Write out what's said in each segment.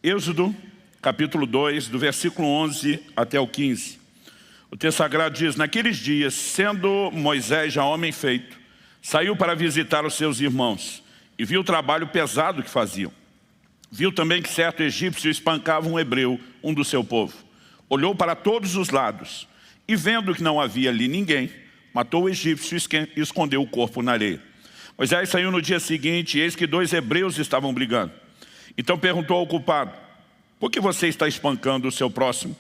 Êxodo, capítulo 2, do versículo 11 até o 15. O texto sagrado diz: naqueles dias, sendo Moisés já homem feito, saiu para visitar os seus irmãos e viu o trabalho pesado que faziam. Viu também que certo egípcio espancava um hebreu, um do seu povo. Olhou para todos os lados e, vendo que não havia ali ninguém, matou o egípcio e escondeu o corpo na areia. Moisés saiu no dia seguinte e eis que 2 hebreus estavam brigando. Então perguntou ao culpado: por que você está espancando o seu próximo?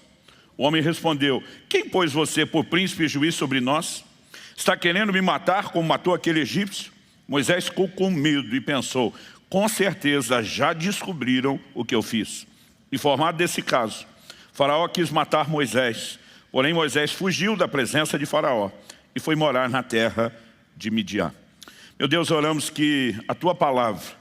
O homem respondeu: quem pôs você por príncipe e juiz sobre nós? Está querendo me matar como matou aquele egípcio? Moisés ficou com medo e pensou: com certeza já descobriram o que eu fiz. Informado desse caso, Faraó quis matar Moisés. Porém Moisés fugiu da presença de Faraó e foi morar na terra de Midian. Meu Deus, oramos que a Tua palavra,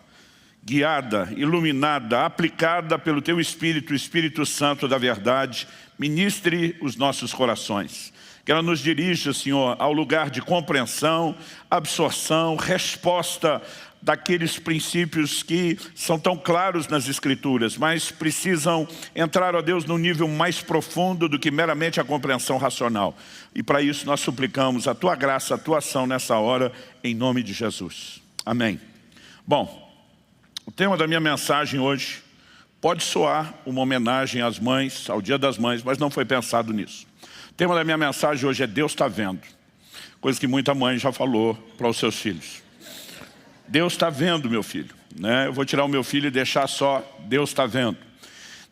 guiada, iluminada, aplicada pelo Teu Espírito, o Espírito Santo da verdade, ministre os nossos corações. Que ela nos dirija, Senhor, ao lugar de compreensão, absorção, resposta daqueles princípios que são tão claros nas Escrituras, mas precisam entrar, ó Deus, num nível mais profundo do que meramente a compreensão racional. E para isso nós suplicamos a Tua graça, a Tua ação nessa hora, em nome de Jesus. Amém. Bom, o tema da minha mensagem hoje pode soar uma homenagem às mães, ao Dia das Mães, mas não foi pensado nisso. O tema da minha mensagem hoje é Deus está vendo. Coisa que muita mãe já falou para os seus filhos. Deus está vendo, meu filho. Eu vou tirar o meu filho e deixar só Deus está vendo.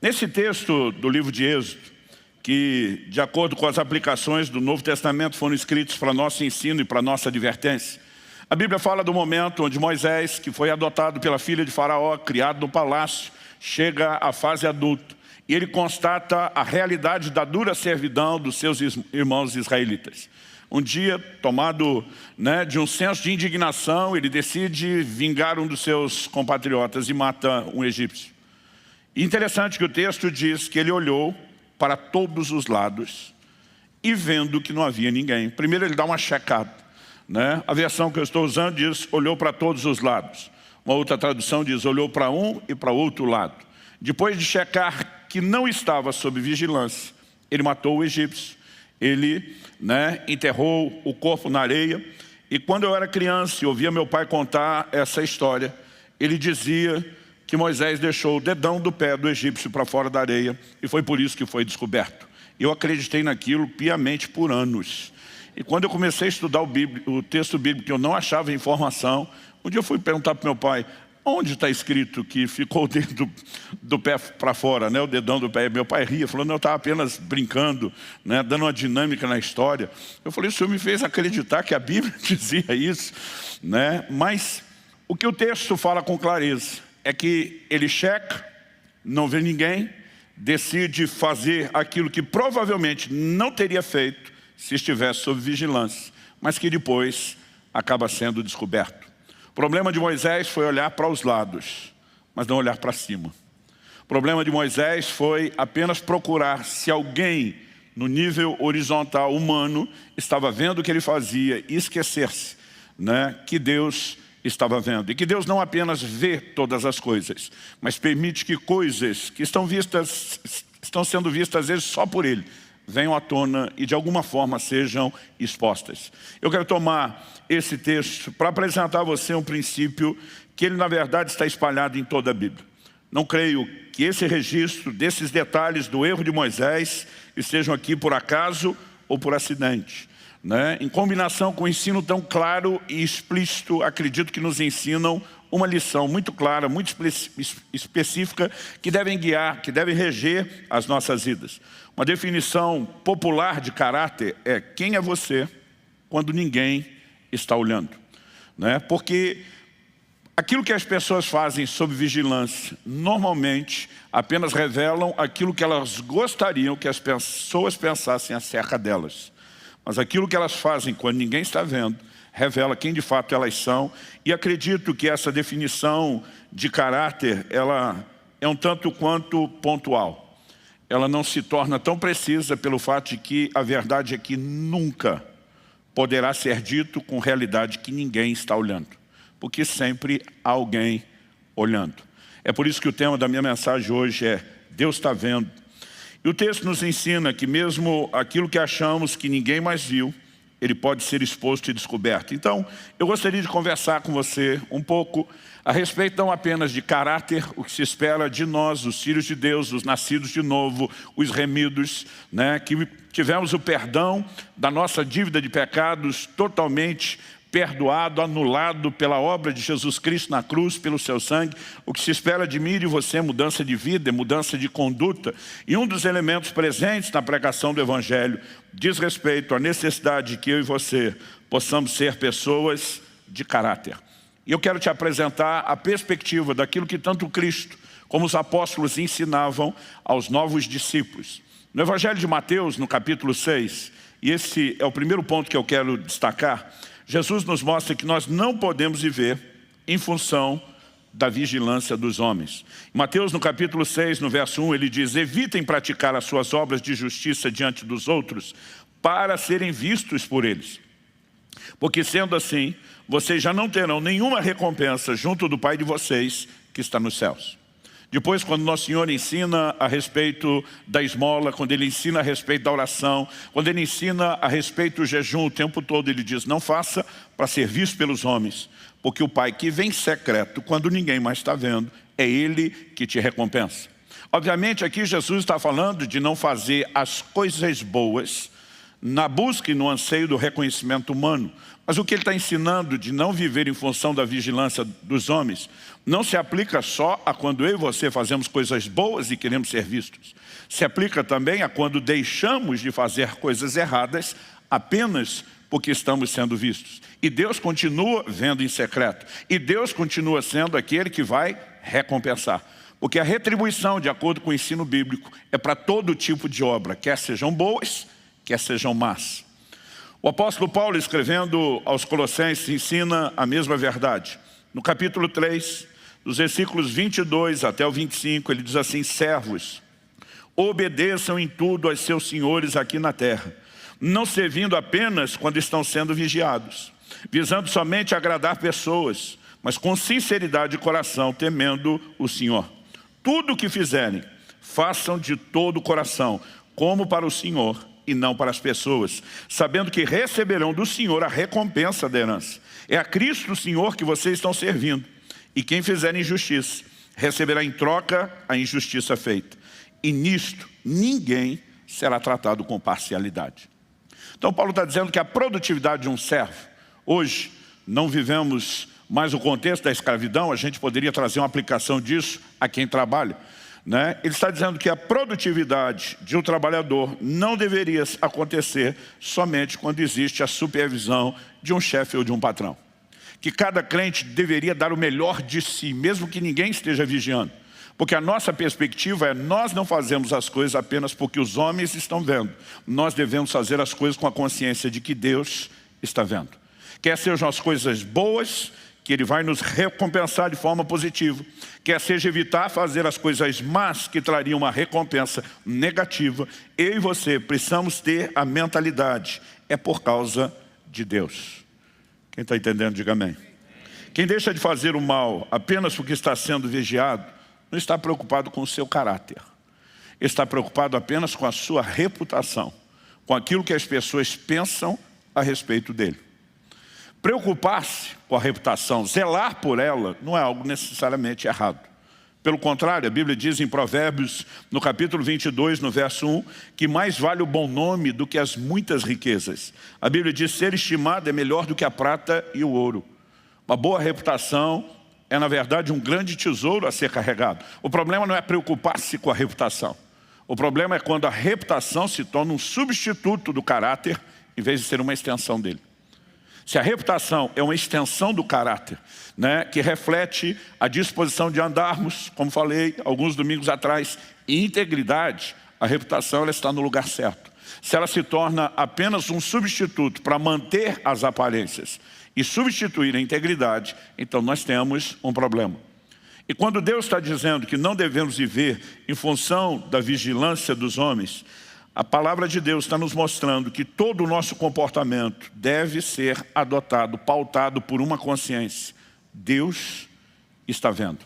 Nesse texto do livro de Êxodo, que de acordo com as aplicações do Novo Testamento foram escritos para nosso ensino e para nossa advertência, a Bíblia fala do momento onde Moisés, que foi adotado pela filha de Faraó, criado no palácio, chega à fase adulta. E ele constata a realidade da dura servidão dos seus irmãos israelitas. Um dia, tomado de um senso de indignação, ele decide vingar um dos seus compatriotas e mata um egípcio. E interessante que o texto diz que ele olhou para todos os lados e vendo que não havia ninguém. Primeiro ele dá uma checada. A versão que eu estou usando diz: olhou para todos os lados. Uma outra tradução diz: olhou para um e para o outro lado. Depois de checar que não estava sob vigilância, ele matou o egípcio. Ele enterrou o corpo na areia. E quando eu era criança e ouvia meu pai contar essa história, ele dizia que Moisés deixou o dedão do pé do egípcio para fora da areia e foi por isso que foi descoberto. Eu acreditei naquilo piamente por anos. E quando eu comecei a estudar o texto bíblico, que eu não achava informação, um dia eu fui perguntar para meu pai: onde está escrito que ficou o dedo do pé para fora, o dedão do pé? Meu pai ria, falou: não, eu estava apenas brincando, dando uma dinâmica na história. Eu falei: o senhor me fez acreditar que a Bíblia dizia isso, Mas o que o texto fala com clareza é que ele checa, não vê ninguém, decide fazer aquilo que provavelmente não teria feito se estivesse sob vigilância, mas que depois acaba sendo descoberto. O problema de Moisés foi olhar para os lados, mas não olhar para cima. O problema de Moisés foi apenas procurar se alguém no nível horizontal humano estava vendo o que ele fazia e esquecer-se que Deus estava vendo. E que Deus não apenas vê todas as coisas, mas permite que coisas que estão sendo vistas às vezes só por Ele, venham à tona e de alguma forma sejam expostas. Eu quero tomar esse texto para apresentar a você um princípio que ele na verdade está espalhado em toda a Bíblia. Não creio que esse registro desses detalhes do erro de Moisés estejam aqui por acaso ou por acidente. Em combinação com o ensino tão claro e explícito, acredito que nos ensinam uma lição muito clara, muito específica, que devem guiar, que devem reger as nossas vidas. Uma definição popular de caráter é: quem é você quando ninguém está olhando? Porque aquilo que as pessoas fazem sob vigilância, normalmente apenas revelam aquilo que elas gostariam que as pessoas pensassem acerca delas. Mas aquilo que elas fazem quando ninguém está vendo, revela quem de fato elas são. E acredito que essa definição de caráter, ela é um tanto quanto pontual. Ela não se torna tão precisa pelo fato de que a verdade é que nunca poderá ser dito com realidade que ninguém está olhando. Porque sempre há alguém olhando. É por isso que o tema da minha mensagem hoje é Deus está vendo. E o texto nos ensina que mesmo aquilo que achamos que ninguém mais viu, ele pode ser exposto e descoberto. Então, eu gostaria de conversar com você um pouco a respeito não apenas de caráter, o que se espera de nós, os filhos de Deus, os nascidos de novo, os remidos, né, que tivemos o perdão da nossa dívida de pecados totalmente perdoado, anulado pela obra de Jesus Cristo na cruz, pelo seu sangue. O que se espera de mim e de você é mudança de vida, mudança de conduta. E um dos elementos presentes na pregação do Evangelho diz respeito à necessidade de que eu e você possamos ser pessoas de caráter. E eu quero te apresentar a perspectiva daquilo que tanto Cristo como os apóstolos ensinavam aos novos discípulos. No Evangelho de Mateus, no capítulo 6, e esse é o primeiro ponto que eu quero destacar, Jesus nos mostra que nós não podemos viver em função da vigilância dos homens. Em Mateus, no capítulo 6, no verso 1, ele diz: evitem praticar as suas obras de justiça diante dos outros para serem vistos por eles. Porque sendo assim, vocês já não terão nenhuma recompensa junto do Pai de vocês que está nos céus. Depois, quando Nosso Senhor ensina a respeito da esmola, quando Ele ensina a respeito da oração, quando Ele ensina a respeito do jejum o tempo todo, Ele diz: não faça para ser visto pelos homens, porque o Pai que vem secreto, quando ninguém mais está vendo, é Ele que te recompensa. Obviamente aqui Jesus está falando de não fazer as coisas boas na busca e no anseio do reconhecimento humano. Mas o que ele está ensinando de não viver em função da vigilância dos homens não se aplica só a quando eu e você fazemos coisas boas e queremos ser vistos. Se aplica também a quando deixamos de fazer coisas erradas apenas porque estamos sendo vistos. E Deus continua vendo em secreto. E Deus continua sendo aquele que vai recompensar. Porque a retribuição, de acordo com o ensino bíblico, é para todo tipo de obra, quer sejam boas, quer sejam más. O apóstolo Paulo, escrevendo aos Colossenses, ensina a mesma verdade. No capítulo 3, dos versículos 22 até o 25, ele diz assim: servos, obedeçam em tudo aos seus senhores aqui na terra, não servindo apenas quando estão sendo vigiados, visando somente agradar pessoas, mas com sinceridade de coração, temendo o Senhor. Tudo o que fizerem, façam de todo o coração, como para o Senhor e não para as pessoas, sabendo que receberão do Senhor a recompensa da herança. É a Cristo, o Senhor, que vocês estão servindo. E quem fizer injustiça, receberá em troca a injustiça feita. E nisto, ninguém será tratado com parcialidade. Então Paulo está dizendo que a produtividade de um servo, hoje não vivemos mais o contexto da escravidão, a gente poderia trazer uma aplicação disso a quem trabalha. Ele está dizendo que a produtividade de um trabalhador não deveria acontecer somente quando existe a supervisão de um chefe ou de um patrão. Que cada crente deveria dar o melhor de si, mesmo que ninguém esteja vigiando. Porque a nossa perspectiva é: nós não fazemos as coisas apenas porque os homens estão vendo. Nós devemos fazer as coisas com a consciência de que Deus está vendo. Quer sejam as coisas boas, que Ele vai nos recompensar de forma positiva. Quer seja evitar fazer as coisas más, que trariam uma recompensa negativa. Eu e você precisamos ter a mentalidade: é por causa de Deus. Quem está entendendo, diga amém. Quem deixa de fazer o mal apenas porque está sendo vigiado, não está preocupado com o seu caráter. Está preocupado apenas com a sua reputação, com aquilo que as pessoas pensam a respeito dele. Preocupar-se com a reputação, zelar por ela, não é algo necessariamente errado. Pelo contrário, a Bíblia diz em Provérbios, no capítulo 22, no verso 1, que mais vale o bom nome do que as muitas riquezas. A Bíblia diz: ser estimado é melhor do que a prata e o ouro. Uma boa reputação é, na verdade, um grande tesouro a ser carregado. O problema não é preocupar-se com a reputação. O problema é quando a reputação se torna um substituto do caráter, em vez de ser uma extensão dele. Se a reputação é uma extensão do caráter, que reflete a disposição de andarmos, como falei alguns domingos atrás, em integridade, a reputação ela está no lugar certo. Se ela se torna apenas um substituto para manter as aparências e substituir a integridade, então nós temos um problema. E quando Deus está dizendo que não devemos viver em função da vigilância dos homens, a palavra de Deus está nos mostrando que todo o nosso comportamento deve ser adotado, pautado por uma consciência: Deus está vendo.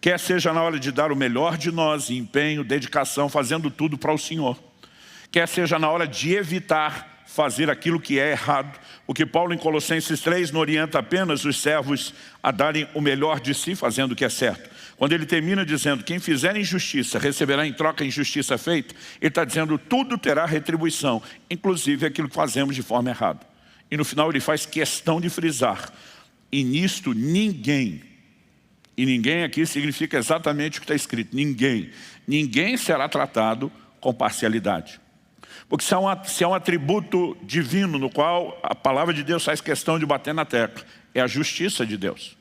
Quer seja na hora de dar o melhor de nós, empenho, dedicação, fazendo tudo para o Senhor. Quer seja na hora de evitar fazer aquilo que é errado. O que Paulo em Colossenses 3 não orienta apenas os servos a darem o melhor de si fazendo o que é certo. Quando ele termina dizendo, quem fizer injustiça receberá em troca a injustiça feita, ele está dizendo, tudo terá retribuição, inclusive aquilo que fazemos de forma errada. E no final ele faz questão de frisar, e nisto ninguém, e ninguém aqui significa exatamente o que está escrito, ninguém será tratado com parcialidade. Porque se é um atributo divino no qual a palavra de Deus faz questão de bater na tecla, é a justiça de Deus.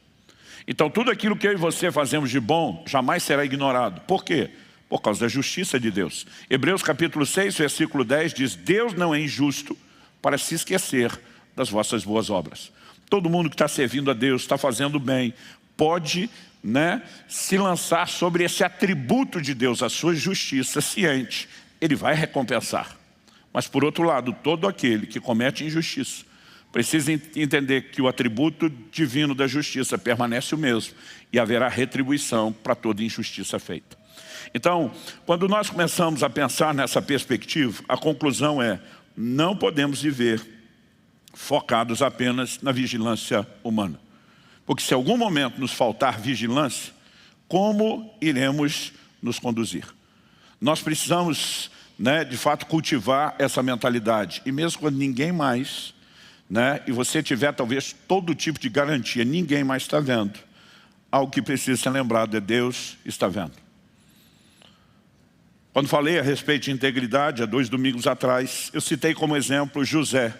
Então tudo aquilo que eu e você fazemos de bom jamais será ignorado. Por quê? Por causa da justiça de Deus. Hebreus capítulo 6, versículo 10 diz, Deus não é injusto para se esquecer das vossas boas obras. Todo mundo que está servindo a Deus, está fazendo bem, pode se lançar sobre esse atributo de Deus, a sua justiça, ciente, Ele vai recompensar. Mas por outro lado, todo aquele que comete injustiça, precisa entender que o atributo divino da justiça permanece o mesmo e haverá retribuição para toda injustiça feita. Então, quando nós começamos a pensar nessa perspectiva, a conclusão é, não podemos viver focados apenas na vigilância humana. Porque se em algum momento nos faltar vigilância, como iremos nos conduzir? Nós precisamos, de fato, cultivar essa mentalidade. E mesmo quando ninguém mais, e você tiver talvez todo tipo de garantia, ninguém mais está vendo, algo que precisa ser lembrado é Deus está vendo. Quando falei a respeito de integridade, há 2 domingos atrás, eu citei como exemplo José,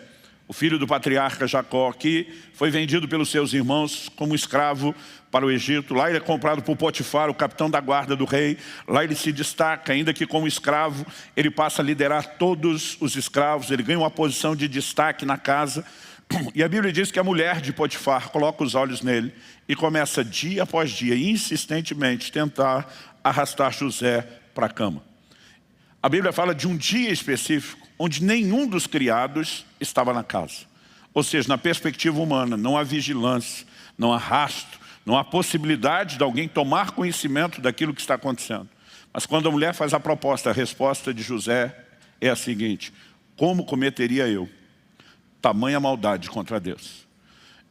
o filho do patriarca Jacó, que foi vendido pelos seus irmãos como escravo para o Egito. Lá ele é comprado por Potifar, o capitão da guarda do rei. Lá ele se destaca, ainda que como escravo, ele passa a liderar todos os escravos. Ele ganha uma posição de destaque na casa. E a Bíblia diz que a mulher de Potifar coloca os olhos nele e começa dia após dia, insistentemente, tentar arrastar José para a cama. A Bíblia fala de um dia específico, onde nenhum dos criados estava na casa. Ou seja, na perspectiva humana, não há vigilância, não há rastro, não há possibilidade de alguém tomar conhecimento daquilo que está acontecendo. Mas quando a mulher faz a proposta, a resposta de José é a seguinte, como cometeria eu tamanha maldade contra Deus?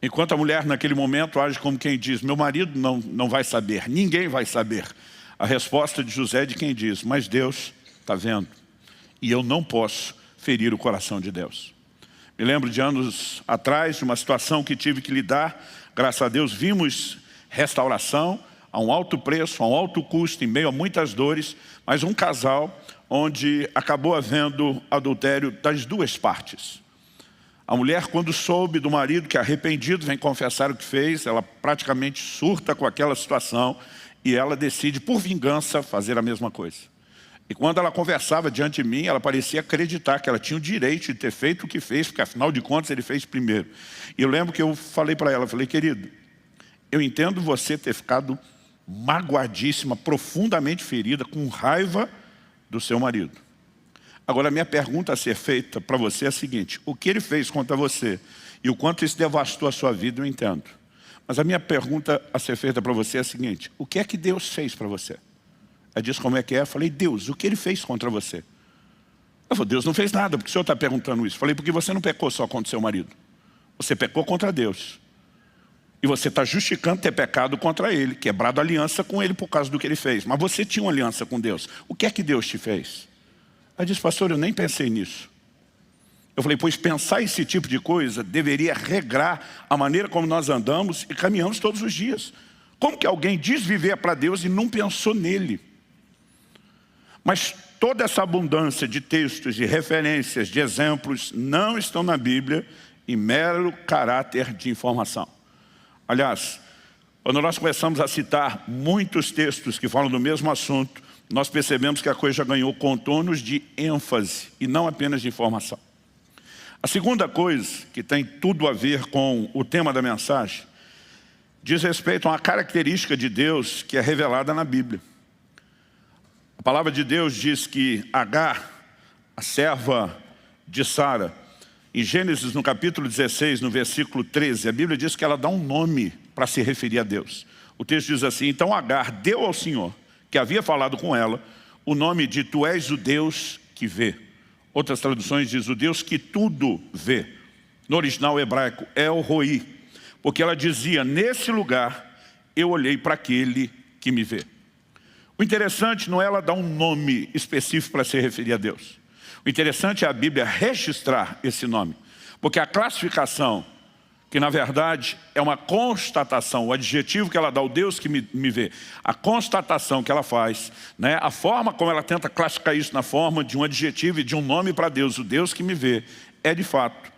Enquanto a mulher naquele momento age como quem diz, meu marido não vai saber, ninguém vai saber. A resposta de José é de quem diz, mas Deus está vendo, e eu não posso ferir o coração de Deus. Me lembro de anos atrás, de uma situação que tive que lidar, graças a Deus vimos restauração a um alto preço, a um alto custo, em meio a muitas dores, mas um casal onde acabou havendo adultério das duas partes. A mulher, quando soube do marido que arrependido vem confessar o que fez, ela praticamente surta com aquela situação e ela decide, por vingança, fazer a mesma coisa. E quando ela conversava diante de mim, ela parecia acreditar que ela tinha o direito de ter feito o que fez, porque afinal de contas ele fez primeiro. E eu lembro que eu falei para ela, querido, eu entendo você ter ficado magoadíssima, profundamente ferida, com raiva do seu marido. Agora a minha pergunta a ser feita para você é a seguinte, o que ele fez contra você e o quanto isso devastou a sua vida, eu entendo. Mas a minha pergunta a ser feita para você é a seguinte, o que é que Deus fez para você? Ela disse como é que é, eu falei, Deus, o que Ele fez contra você? Ela falou, Deus não fez nada, porque o senhor está perguntando isso. Eu falei, porque você não pecou só contra o seu marido. Você pecou contra Deus. E você está justificando ter pecado contra Ele, quebrado aliança com Ele por causa do que Ele fez. Mas você tinha uma aliança com Deus. O que é que Deus te fez? Ela disse, pastor, eu nem pensei nisso. Eu falei, pois pensar esse tipo de coisa deveria regrar a maneira como nós andamos e caminhamos todos os dias. Como que alguém diz viver para Deus e não pensou nele? Mas toda essa abundância de textos, de referências, de exemplos, não estão na Bíblia em mero caráter de informação. Aliás, quando nós começamos a citar muitos textos que falam do mesmo assunto, nós percebemos que a coisa já ganhou contornos de ênfase e não apenas de informação. A segunda coisa, que tem tudo a ver com o tema da mensagem, diz respeito a uma característica de Deus que é revelada na Bíblia. A palavra de Deus diz que Agar, a serva de Sara, em Gênesis, no capítulo 16, no versículo 13, a Bíblia diz que ela dá um nome para se referir a Deus. O texto diz assim: então Agar deu ao Senhor, que havia falado com ela, o nome de tu és o Deus que vê. Outras traduções diz o Deus que tudo vê. No original hebraico, El Roi, porque ela dizia: nesse lugar eu olhei para aquele que me vê. O interessante não é ela dar um nome específico para se referir a Deus. O interessante é a Bíblia registrar esse nome, porque a classificação, que na verdade é uma constatação, o adjetivo que ela dá ao Deus que me vê, a constatação que ela faz, né, a forma como ela tenta classificar isso na forma de um adjetivo e de um nome para Deus, o Deus que me vê, é de fato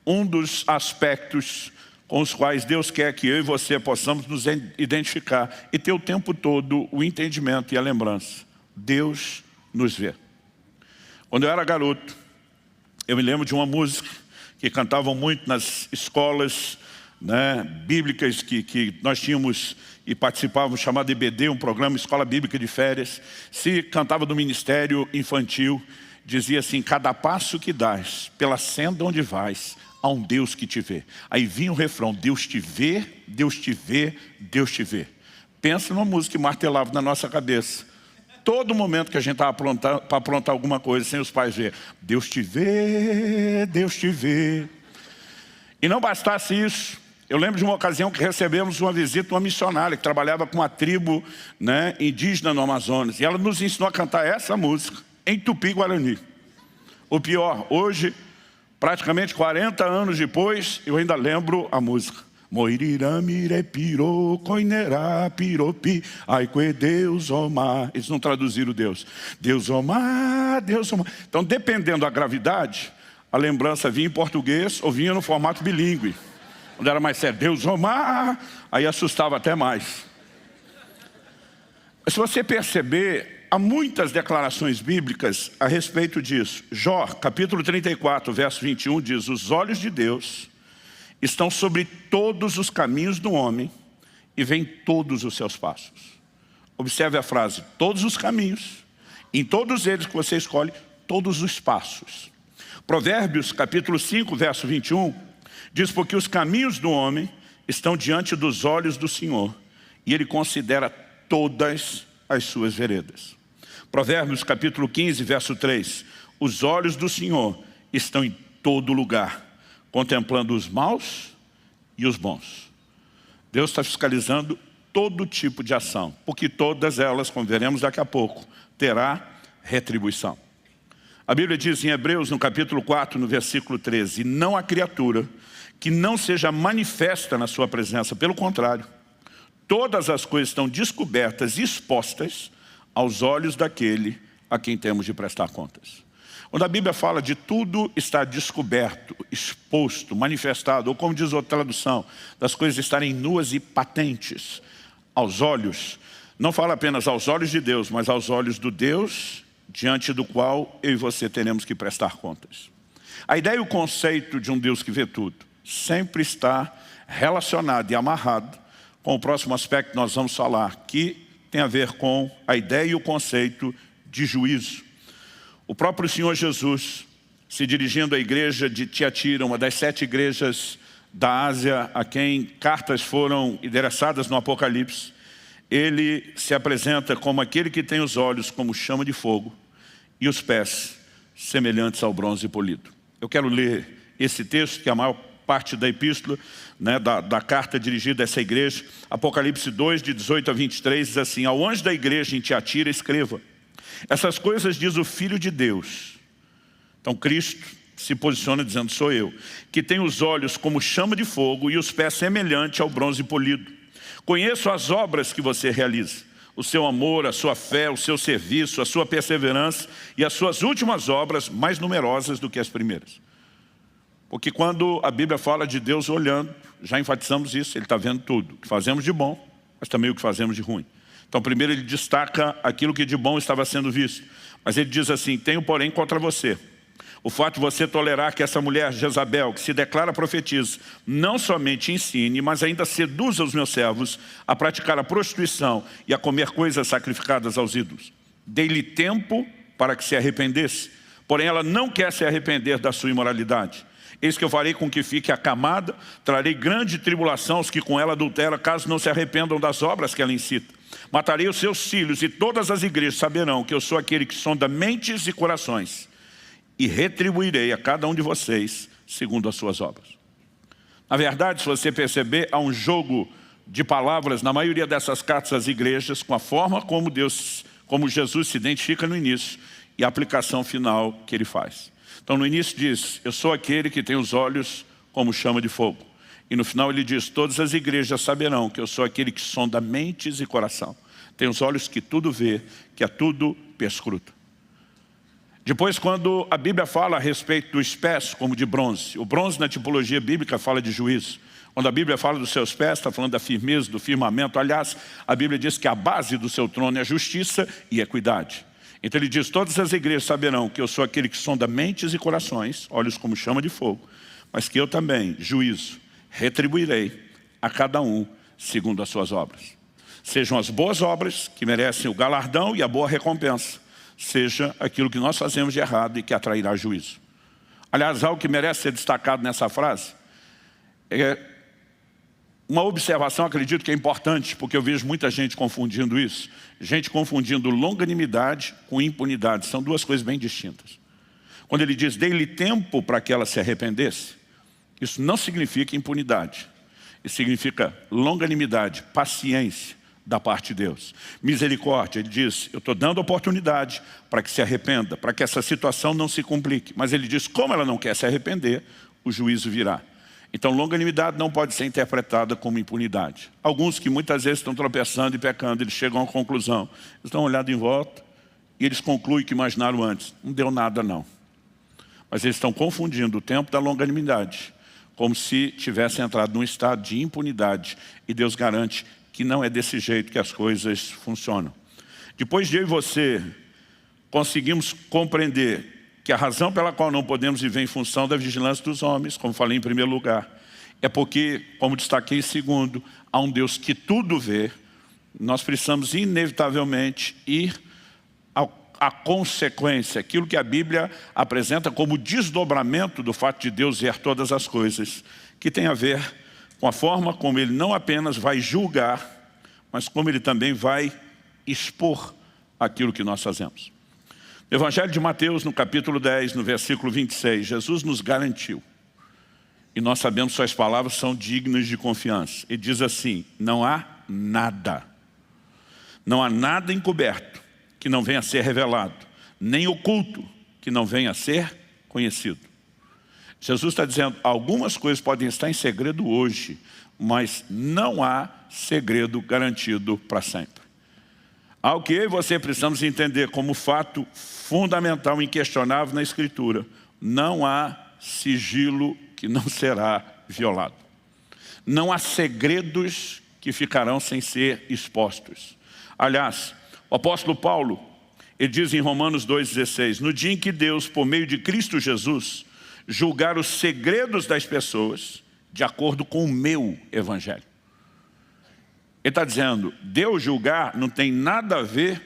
um dos aspectos com os quais Deus quer que eu e você possamos nos identificar e ter o tempo todo o entendimento e a lembrança. Deus nos vê. Quando eu era garoto, eu me lembro de uma música que cantavam muito nas escolas, né, bíblicas que nós tínhamos e participávamos, chamado EBD, um programa Escola Bíblica de Férias. Se cantava do ministério infantil, dizia assim: cada passo que dás, pela senda onde vais, há um Deus que te vê. Aí vinha o refrão: Deus te vê, Deus te vê, Deus te vê. Pensa numa música que martelava na nossa cabeça. Todo momento que a gente estava para aprontar alguma coisa, sem os pais ver: Deus te vê, Deus te vê. E não bastasse isso, eu lembro de uma ocasião que recebemos uma visita de uma missionária que trabalhava com uma tribo, né, indígena no Amazonas. E ela nos ensinou a cantar essa música em Tupi-Guarani. O pior, hoje, praticamente 40 anos depois, eu ainda lembro a música. Moirirâmire piro, coinerá piropi, aique Deus omar. Eles não traduziram Deus. Deus omar, Deus omar. Então, dependendo da gravidade, a lembrança vinha em português ou vinha no formato bilíngue. Quando era mais sério, Deus omar, aí assustava até mais. Mas se você perceber, há muitas declarações bíblicas a respeito disso. Jó, capítulo 34, verso 21, diz: os olhos de Deus estão sobre todos os caminhos do homem e veem todos os seus passos. Observe a frase: todos os caminhos, em todos eles que você escolhe, todos os passos. Provérbios, capítulo 5, verso 21, diz: porque os caminhos do homem estão diante dos olhos do Senhor, e Ele considera todas as suas veredas. Provérbios, capítulo 15, verso 3, os olhos do Senhor estão em todo lugar, contemplando os maus e os bons. Deus está fiscalizando todo tipo de ação, porque todas elas, como veremos daqui a pouco, terá retribuição. A Bíblia diz em Hebreus, no capítulo 4, no versículo 13, não há criatura que não seja manifesta na sua presença, pelo contrário, todas as coisas estão descobertas e expostas aos olhos daquele a quem temos de prestar contas. Quando a Bíblia fala de tudo estar descoberto, exposto, manifestado, ou como diz outra tradução, das coisas estarem nuas e patentes aos olhos, não fala apenas aos olhos de Deus, mas aos olhos do Deus diante do qual eu e você teremos que prestar contas. A ideia e o conceito de um Deus que vê tudo sempre está relacionado e amarrado com o próximo aspecto que nós vamos falar, que tem a ver com a ideia e o conceito de juízo. O próprio Senhor Jesus, se dirigindo à igreja de Tiatira, uma das 7 igrejas da Ásia, a quem cartas foram endereçadas no Apocalipse, Ele se apresenta como aquele que tem os olhos como chama de fogo e os pés semelhantes ao bronze polido. Eu quero ler esse texto, que é a maior parte da epístola, né, da carta dirigida a essa igreja. Apocalipse 2, de 18 a 23, diz assim: ao anjo da igreja em Tiatira escreva: essas coisas diz o Filho de Deus. Então Cristo se posiciona dizendo: sou eu, que tem os olhos como chama de fogo e os pés semelhante ao bronze polido. Conheço as obras que você realiza, o seu amor, a sua fé, o seu serviço, a sua perseverança e as suas últimas obras mais numerosas do que as primeiras. Porque quando a Bíblia fala de Deus olhando, já enfatizamos isso, Ele está vendo tudo, o que fazemos de bom, mas também o que fazemos de ruim. Então primeiro Ele destaca aquilo que de bom estava sendo visto, mas Ele diz assim: tenho porém contra você o fato de você tolerar que essa mulher Jezabel, que se declara profetiza, não somente ensine, mas ainda seduza os meus servos a praticar a prostituição e a comer coisas sacrificadas aos ídolos. Dei-lhe tempo para que se arrependesse, porém ela não quer se arrepender da sua imoralidade. Eis que eu farei com que fique acamada, trarei grande tribulação aos que com ela adulteram, caso não se arrependam das obras que ela incita. Matarei os seus filhos e todas as igrejas saberão que eu sou aquele que sonda mentes e corações e retribuirei a cada um de vocês segundo as suas obras. Na verdade, se você perceber, há um jogo de palavras na maioria dessas cartas às igrejas com a forma como Jesus se identifica no início e a aplicação final que ele faz. Então no início diz, eu sou aquele que tem os olhos como chama de fogo. E no final ele diz, todas as igrejas saberão que eu sou aquele que sonda mentes e coração. Tem os olhos que tudo vê, que a tudo perscruta. Depois, quando a Bíblia fala a respeito dos pés como de bronze, o bronze na tipologia bíblica fala de juízo. Quando a Bíblia fala dos seus pés, está falando da firmeza, do firmamento. Aliás, a Bíblia diz que a base do seu trono é a justiça e a equidade. Então ele diz, todas as igrejas saberão que eu sou aquele que sonda mentes e corações, olhos como chama de fogo, mas que eu também, juízo, retribuirei a cada um segundo as suas obras. Sejam as boas obras que merecem o galardão e a boa recompensa, seja aquilo que nós fazemos de errado e que atrairá juízo. Aliás, algo que merece ser destacado nessa frase é uma observação, acredito que é importante, porque eu vejo muita gente confundindo isso. Gente confundindo longanimidade com impunidade. São duas coisas bem distintas. Quando ele diz, dei-lhe tempo para que ela se arrependesse, isso não significa impunidade. Isso significa longanimidade, paciência da parte de Deus. Misericórdia, ele diz, eu estou dando oportunidade para que se arrependa, para que essa situação não se complique. Mas ele diz, como ela não quer se arrepender, o juízo virá. Então, longanimidade não pode ser interpretada como impunidade. Alguns que muitas vezes estão tropeçando e pecando, eles chegam à conclusão. Eles dão uma olhada em volta e eles concluem que imaginaram antes. Não deu nada, não. Mas eles estão confundindo o tempo da longanimidade, como se tivessem entrado num estado de impunidade. E Deus garante que não é desse jeito que as coisas funcionam. Depois de eu e você conseguimos compreender que a razão pela qual não podemos viver em função da vigilância dos homens, como falei em primeiro lugar, é porque, como destaquei em segundo, há um Deus que tudo vê, nós precisamos inevitavelmente ir à consequência, aquilo que a Bíblia apresenta como desdobramento do fato de Deus ver todas as coisas, que tem a ver com a forma como Ele não apenas vai julgar, mas como Ele também vai expor aquilo que nós fazemos. No Evangelho de Mateus, no capítulo 10, no versículo 26, Jesus nos garantiu, e nós sabemos que suas palavras são dignas de confiança. Ele diz assim, não há nada encoberto que não venha a ser revelado, nem oculto que não venha a ser conhecido. Jesus está dizendo, algumas coisas podem estar em segredo hoje, mas não há segredo garantido para sempre. Algo que eu e você precisamos entender como fato fundamental, inquestionável na Escritura. Não há sigilo que não será violado. Não há segredos que ficarão sem ser expostos. Aliás, o apóstolo Paulo, ele diz em Romanos 2,16, no dia em que Deus, por meio de Cristo Jesus, julgar os segredos das pessoas, de acordo com o meu evangelho. Ele está dizendo, Deus julgar não tem nada a ver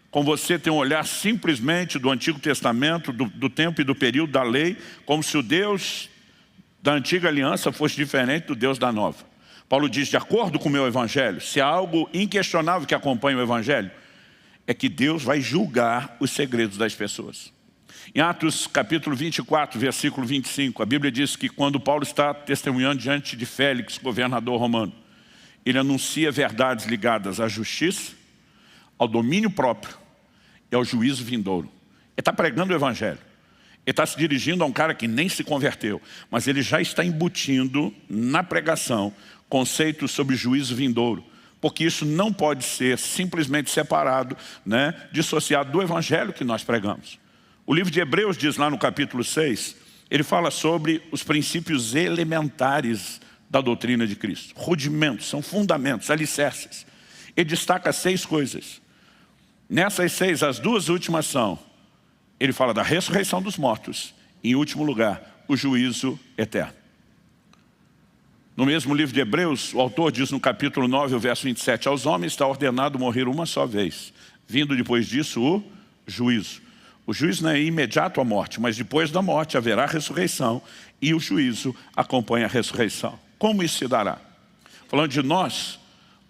com você ter um olhar simplesmente do Antigo Testamento, do tempo e do período da lei, como se o Deus da antiga aliança fosse diferente do Deus da nova. Paulo diz, de acordo com o meu evangelho, se há algo inquestionável que acompanha o evangelho, é que Deus vai julgar os segredos das pessoas. Em Atos capítulo 24, versículo 25, a Bíblia diz que quando Paulo está testemunhando diante de Félix, governador romano, ele anuncia verdades ligadas à justiça, ao domínio próprio e ao juízo vindouro. Ele está pregando o evangelho. Ele está se dirigindo a um cara que nem se converteu, mas ele já está embutindo na pregação conceitos sobre juízo vindouro, porque isso não pode ser simplesmente separado, dissociado do evangelho que nós pregamos. O livro de Hebreus diz lá no capítulo 6, ele fala sobre os princípios elementares da doutrina de Cristo. Rudimentos, são fundamentos, alicerces. Ele destaca 6 coisas. Nessas 6, as 2 últimas são, ele fala da ressurreição dos mortos, e em último lugar, o juízo eterno. No mesmo livro de Hebreus, o autor diz no capítulo 9, o verso 27, aos homens está ordenado morrer uma só vez, vindo depois disso o juízo. O juízo não é imediato à morte, mas depois da morte haverá ressurreição e o juízo acompanha a ressurreição. Como isso se dará? Falando de nós,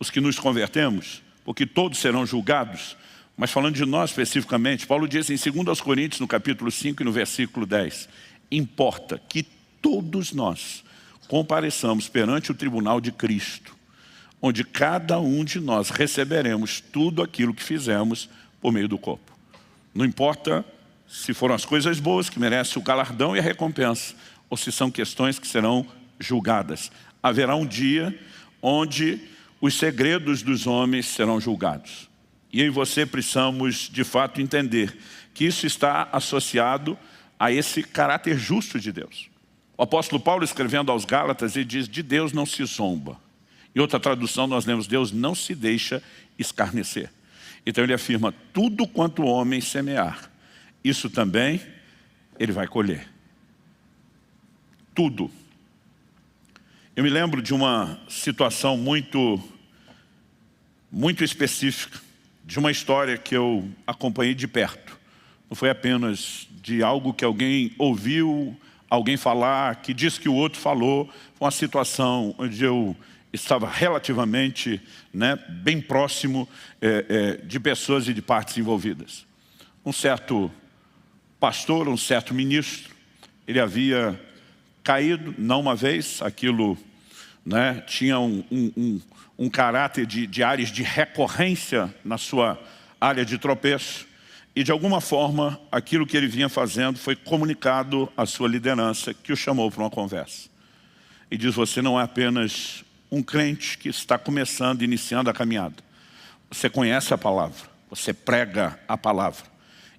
os que nos convertemos, porque todos serão julgados, mas falando de nós especificamente, Paulo diz em 2 Coríntios, no capítulo 5 e no versículo 10, importa que todos nós compareçamos perante o tribunal de Cristo, onde cada um de nós receberemos tudo aquilo que fizemos por meio do corpo. Não importa se foram as coisas boas que merecem o galardão e a recompensa, ou se são questões que serão julgadas. Haverá um dia onde os segredos dos homens serão julgados. E eu e você precisamos, de fato, entender que isso está associado a esse caráter justo de Deus. O apóstolo Paulo, escrevendo aos Gálatas, ele diz, de Deus não se zomba. Em outra tradução nós lemos, Deus não se deixa escarnecer. Então ele afirma, tudo quanto o homem semear, isso também ele vai colher. Tudo. Eu me lembro de uma situação muito específica, de uma história que eu acompanhei de perto. Não foi apenas de algo que alguém ouviu, alguém falar, que disse que o outro falou. Foi uma situação onde eu estava relativamente bem próximo de pessoas e de partes envolvidas. Um certo pastor, um certo ministro, ele havia caído, não uma vez, aquilo tinha um caráter de áreas de recorrência na sua área de tropeço, e de alguma forma aquilo que ele vinha fazendo foi comunicado à sua liderança, que o chamou para uma conversa. E diz, você não é apenas um crente que está começando, iniciando a caminhada. Você conhece a palavra, você prega a palavra.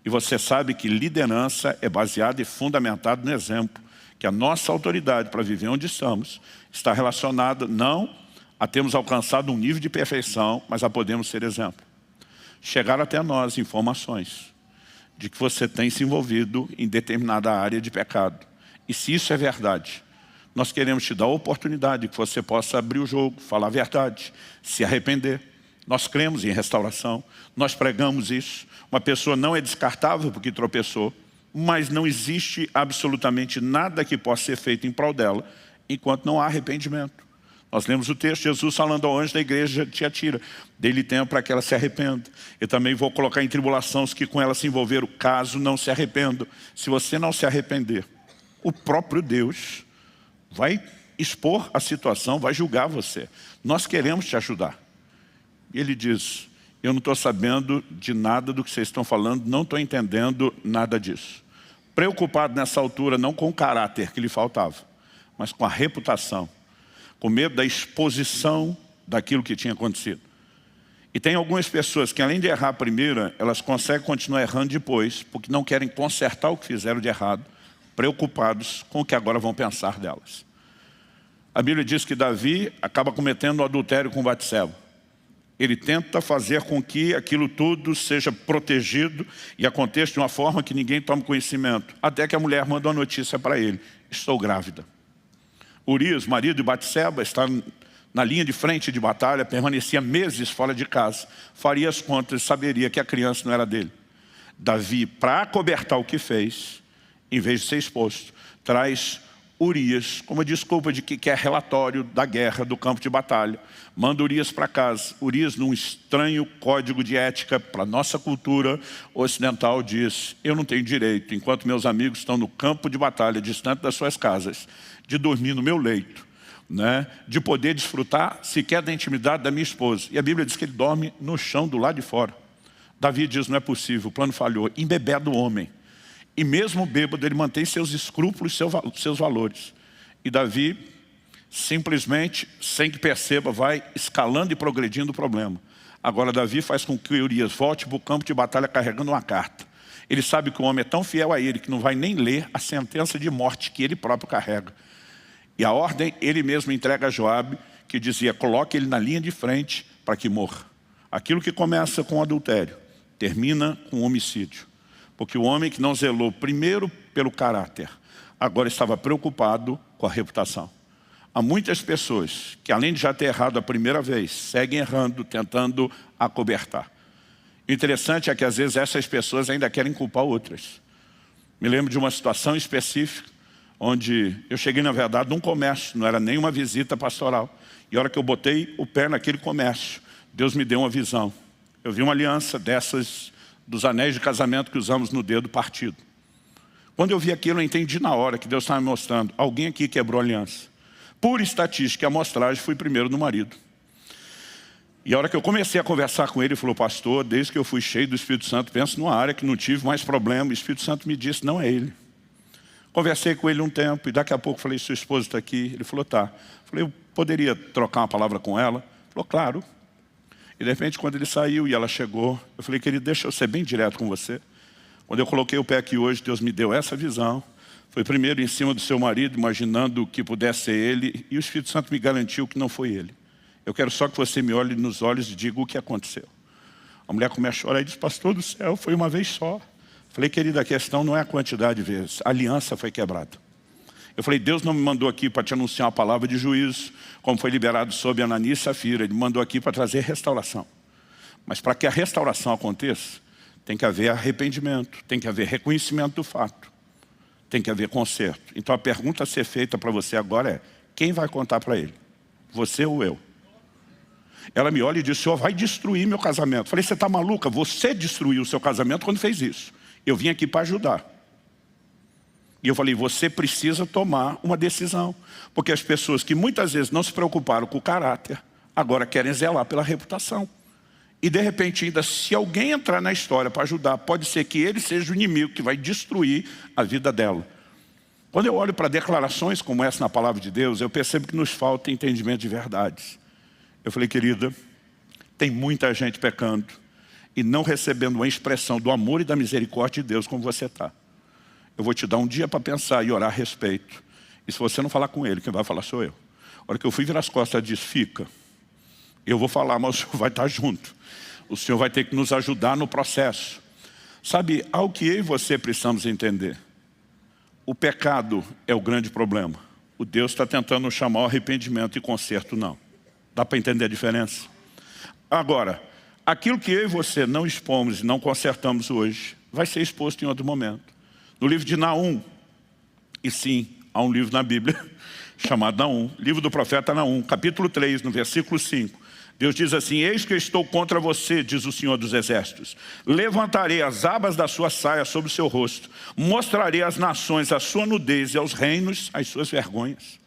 E você sabe que liderança é baseada e fundamentada no exemplo, que a nossa autoridade para viver onde estamos está relacionada não a termos alcançado um nível de perfeição, mas a podermos ser exemplo. Chegaram até nós informações de que você tem se envolvido em determinada área de pecado. E se isso é verdade, nós queremos te dar a oportunidade que você possa abrir o jogo, falar a verdade, se arrepender. Nós cremos em restauração, nós pregamos isso. Uma pessoa não é descartável porque tropeçou, mas não existe absolutamente nada que possa ser feito em prol dela, enquanto não há arrependimento. Nós lemos o texto, Jesus falando ao anjo da igreja de Tiatira, dê-lhe tempo para que ela se arrependa. Eu também vou colocar em tribulação os que com ela se envolveram, caso não se arrependam. Se você não se arrepender, o próprio Deus vai expor a situação, vai julgar você. Nós queremos te ajudar. E ele diz, eu não estou sabendo de nada do que vocês estão falando, não estou entendendo nada disso. Preocupado nessa altura, não com o caráter que lhe faltava, mas com a reputação, com medo da exposição daquilo que tinha acontecido. E tem algumas pessoas que, além de errar a primeira, elas conseguem continuar errando depois, porque não querem consertar o que fizeram de errado, preocupados com o que agora vão pensar delas. A Bíblia diz que Davi acaba cometendo um adultério com Batseba. Ele tenta fazer com que aquilo tudo seja protegido e aconteça de uma forma que ninguém tome conhecimento. Até que a mulher manda uma notícia para ele, estou grávida. Urias, marido de Batseba, está na linha de frente de batalha, permanecia meses fora de casa. Faria as contas e saberia que a criança não era dele. Davi, para acobertar o que fez, em vez de ser exposto, traz Urias como desculpa de que quer relatório da guerra, do campo de batalha. Manda Urias para casa. Urias, num estranho código de ética para a nossa cultura ocidental, diz, eu não tenho direito, enquanto meus amigos estão no campo de batalha, distante das suas casas, de dormir no meu leito, de poder desfrutar sequer da intimidade da minha esposa. E a Bíblia diz que ele dorme no chão do lado de fora. Davi diz, não é possível, o plano falhou. Embebeda o homem. E mesmo bêbado, ele mantém seus escrúpulos, seus valores. E Davi, simplesmente, sem que perceba, vai escalando e progredindo o problema. Agora Davi faz com que Urias volte para o campo de batalha carregando uma carta. Ele sabe que o homem é tão fiel a ele que não vai nem ler a sentença de morte que ele próprio carrega. E a ordem ele mesmo entrega a Joabe, que dizia, coloque ele na linha de frente para que morra. Aquilo que começa com adultério, termina com homicídio. Porque o homem que não zelou primeiro pelo caráter, agora estava preocupado com a reputação. Há muitas pessoas que, além de já ter errado a primeira vez, seguem errando, tentando acobertar. O interessante é que às vezes essas pessoas ainda querem culpar outras. Me lembro de uma situação específica, onde eu cheguei, na verdade, num comércio, não era nem uma visita pastoral. E a hora que eu botei o pé naquele comércio, Deus me deu uma visão. Eu vi uma aliança dessas, dos anéis de casamento que usamos no dedo partido. Quando eu vi aquilo, eu entendi na hora que Deus estava me mostrando. Alguém aqui quebrou a aliança. Por estatística e amostragem, fui primeiro no marido. E a hora que eu comecei a conversar com ele, ele falou, pastor, desde que eu fui cheio do Espírito Santo, penso numa área que não tive mais problema. O Espírito Santo me disse, não é ele. Conversei com ele um tempo e daqui a pouco falei, sua esposa está aqui. Ele falou, tá. Falei, eu poderia trocar uma palavra com ela? Ele falou, claro. E de repente, quando ele saiu e ela chegou, eu falei, querido, deixa eu ser bem direto com você. Quando eu coloquei o pé aqui hoje, Deus me deu essa visão. Foi primeiro em cima do seu marido, imaginando que pudesse ser ele, e o Espírito Santo me garantiu que não foi ele. Eu quero só que você me olhe nos olhos e diga o que aconteceu. A mulher começa a chorar e diz, pastor do céu, foi uma vez só. Falei, querida, a questão não é a quantidade de vezes, a aliança foi quebrada. Eu falei, Deus não me mandou aqui para te anunciar uma palavra de juízo, como foi liberado sobre Ananias e Safira. Ele me mandou aqui para trazer restauração. Mas para que a restauração aconteça, tem que haver arrependimento, tem que haver reconhecimento do fato, tem que haver conserto. Então a pergunta a ser feita para você agora é, quem vai contar para ele? Você ou eu? Ela me olha e diz, o senhor vai destruir meu casamento. Falei, você está maluca? Você destruiu o seu casamento quando fez isso. Eu vim aqui para ajudar. E eu falei, você precisa tomar uma decisão. Porque as pessoas que muitas vezes não se preocuparam com o caráter, agora querem zelar pela reputação. E de repente ainda, se alguém entrar na história para ajudar, pode ser que ele seja o inimigo que vai destruir a vida dela. Quando eu olho para declarações como essa na palavra de Deus, eu percebo que nos falta entendimento de verdades. Eu falei, querida, tem muita gente pecando e não recebendo uma expressão do amor e da misericórdia de Deus como você está. Eu vou te dar um dia para pensar e orar a respeito. E se você não falar com ele, quem vai falar sou eu. A hora que eu fui virar as costas, ela disse, fica. Eu vou falar, mas o senhor vai estar junto. O senhor vai ter que nos ajudar no processo. Sabe, ao que eu e você precisamos entender. O pecado é o grande problema. O Deus está tentando chamar o arrependimento e conserto não. Dá para entender a diferença? Agora, aquilo que eu e você não expomos e não consertamos hoje, vai ser exposto em outro momento. No livro de Naum, e sim, há um livro na Bíblia chamado Naum, livro do profeta Naum, capítulo 3, no versículo 5. Deus diz assim, eis que eu estou contra você, diz o Senhor dos Exércitos. Levantarei as abas da sua saia sobre o seu rosto, mostrarei às nações a sua nudez e aos reinos as suas vergonhas.